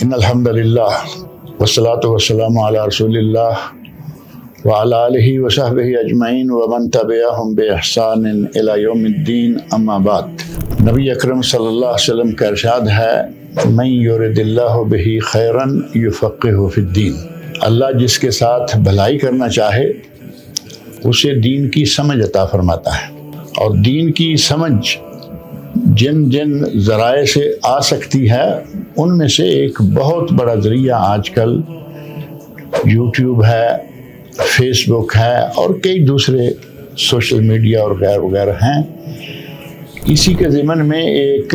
ان الحمد للہ والصلاۃ والسلام علی رسول اللہ وعلی آلہ وصحبہ اجمعین ومن تبعہم بإحسان الی یوم الدین، اما بعد۔ نبی اکرم صلی اللہ علیہ وسلم کا ارشاد ہے، من یرد اللہ بہ خیرا یفقہہ فی الدین۔ اللہ جس کے ساتھ بھلائی کرنا چاہے اسے دین کی سمجھ عطا فرماتا ہے، اور دین کی سمجھ جن ذرائع سے آ سکتی ہے ان میں سے ایک بہت بڑا ذریعہ آج کل یوٹیوب ہے، فیس بک ہے، اور کئی دوسرے سوشل میڈیا اور وغیرہ ہیں۔ اسی کے ضمن میں ایک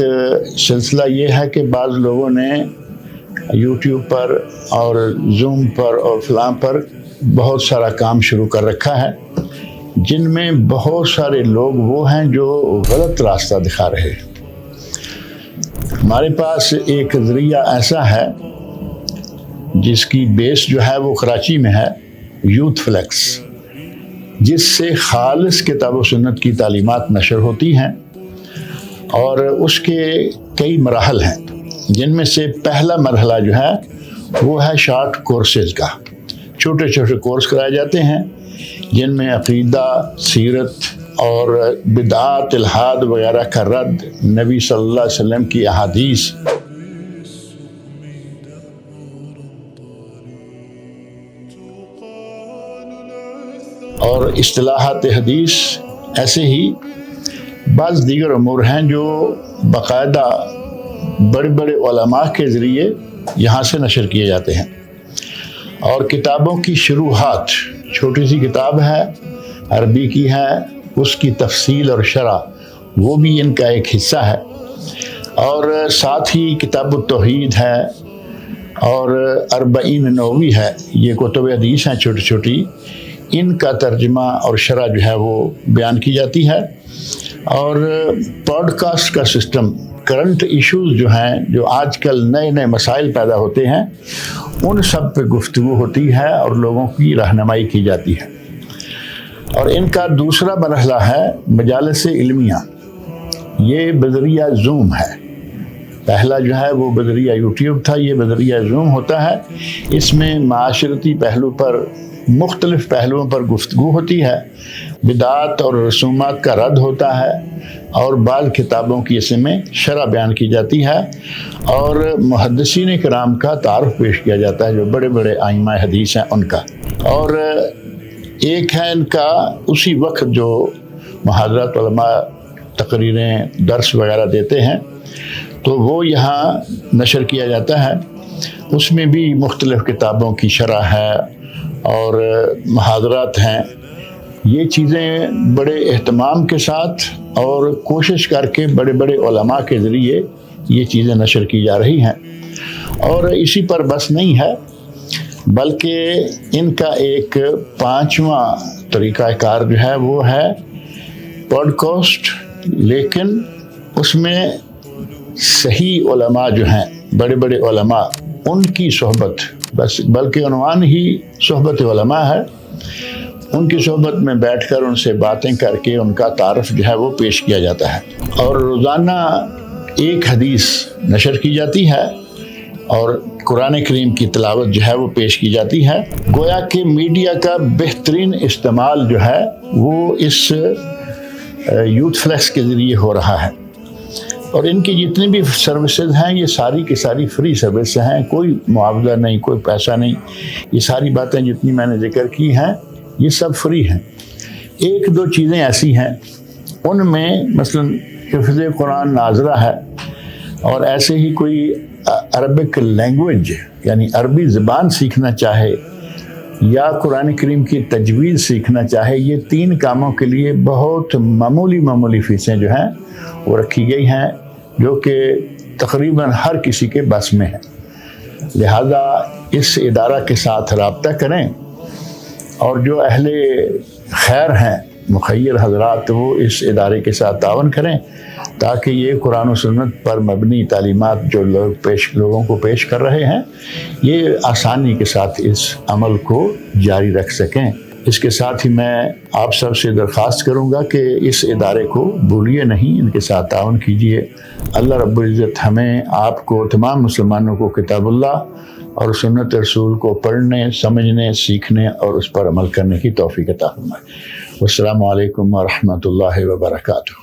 سلسلہ یہ ہے کہ بعض لوگوں نے یوٹیوب پر اور زوم پر اور فلاں پر بہت سارا کام شروع کر رکھا ہے، جن میں بہت سارے لوگ وہ ہیں جو غلط راستہ دکھا رہے ہیں۔ ہمارے پاس ایک ذریعہ ایسا ہے جس کی بیس جو ہے وہ کراچی میں ہے، یوتھ فلیکس، جس سے خالص کتاب و سنت کی تعلیمات نشر ہوتی ہیں، اور اس کے کئی مراحل ہیں، جن میں سے پہلا مرحلہ جو ہے وہ ہے شارٹ کورسز کا۔ چھوٹے چھوٹے کورس کرائے جاتے ہیں جن میں عقیدہ، سیرت اور بدعات، الحاد وغیرہ کا رد، نبی صلی اللہ علیہ وسلم کی احادیث، اور اصطلاحات حدیث، ایسے ہی بعض دیگر امور ہیں جو باقاعدہ بڑے بڑے علماء کے ذریعے یہاں سے نشر کیے جاتے ہیں۔ اور کتابوں کی شروحات، چھوٹی سی کتاب ہے، عربی کی ہے، اس کی تفصیل اور شرح وہ بھی ان کا ایک حصہ ہے، اور ساتھ ہی کتاب التوحید ہے اور اربعین نووی ہے، یہ کتب حدیث ہیں چھوٹی چھوٹی، ان کا ترجمہ اور شرح جو ہے وہ بیان کی جاتی ہے۔ اور پوڈ کاسٹ کا سسٹم، کرنٹ ایشوز جو ہیں، جو آج کل نئے نئے مسائل پیدا ہوتے ہیں، ان سب پہ گفتگو ہوتی ہے اور لوگوں کی رہنمائی کی جاتی ہے۔ اور ان کا دوسرا مرحلہ ہے مجالس علمیہ، یہ بذریعہ زوم ہے۔ پہلا جو ہے وہ بذریعہ یوٹیوب تھا، یہ بذریعہ زوم ہوتا ہے۔ اس میں معاشرتی پہلو پر، مختلف پہلوؤں پر گفتگو ہوتی ہے، بدعات اور رسومات کا رد ہوتا ہے، اور بعض کتابوں کی اس میں شرح بیان کی جاتی ہے، اور محدثین کرام کا تعارف پیش کیا جاتا ہے، جو بڑے بڑے ائمہ حدیث ہیں ان کا۔ اور ایک ہے ان کا اسی وقت جو محاضرات، علماء تقریریں، درس وغیرہ دیتے ہیں، تو وہ یہاں نشر کیا جاتا ہے۔ اس میں بھی مختلف کتابوں کی شرح ہے اور محاضرات ہیں۔ یہ چیزیں بڑے اہتمام کے ساتھ اور کوشش کر کے بڑے بڑے علماء کے ذریعے یہ چیزیں نشر کی جا رہی ہیں۔ اور اسی پر بس نہیں ہے، بلکہ ان کا ایک پانچواں طریقہ کار جو ہے وہ ہے پوڈ کاسٹ، لیکن اس میں صحیح علماء جو ہیں، بڑے بڑے علماء، ان کی صحبت، بس بلکہ عنوان ہی صحبت علماء ہے، ان کی صحبت میں بیٹھ کر ان سے باتیں کر کے ان کا تعارف جو ہے وہ پیش کیا جاتا ہے۔ اور روزانہ ایک حدیث نشر کی جاتی ہے، اور قرآن کریم کی تلاوت جو ہے وہ پیش کی جاتی ہے۔ گویا کہ میڈیا کا بہترین استعمال جو ہے وہ اس یوتھ فلیکس کے ذریعے ہو رہا ہے، اور ان کی جتنی بھی سروسز ہیں یہ ساری کی ساری فری سروس ہیں، کوئی معاوضہ نہیں، کوئی پیسہ نہیں۔ یہ ساری باتیں جتنی میں نے ذکر کی ہیں یہ سب فری ہیں۔ ایک دو چیزیں ایسی ہیں، ان میں مثلا حفظ قرآن ناظرہ ہے، اور ایسے ہی کوئی عربک لینگویج یعنی عربی زبان سیکھنا چاہے یا قرآن کریم کی تجوید سیکھنا چاہے، یہ تین کاموں کے لیے بہت معمولی فیسیں جو ہیں وہ رکھی گئی ہیں، جو کہ تقریباً ہر کسی کے بس میں ہے۔ لہذا اس ادارہ کے ساتھ رابطہ کریں، اور جو اہل خیر ہیں، مخیر حضرات، وہ اس ادارے کے ساتھ تعاون کریں، تاکہ یہ قرآن و سنت پر مبنی تعلیمات جو لوگوں کو پیش کر رہے ہیں، یہ آسانی کے ساتھ اس عمل کو جاری رکھ سکیں۔ اس کے ساتھ ہی میں آپ سب سے درخواست کروں گا کہ اس ادارے کو بھولیے نہیں، ان کے ساتھ تعاون کیجیے۔ اللہ رب العزت ہمیں آپ کو تمام مسلمانوں کو کتاب اللہ اور سنت رسول کو پڑھنے، سمجھنے، سیکھنے اور اس پر عمل کرنے کی توفیق عطا فرمائے۔ والسلام علیکم ورحمۃ اللہ وبرکاتہ۔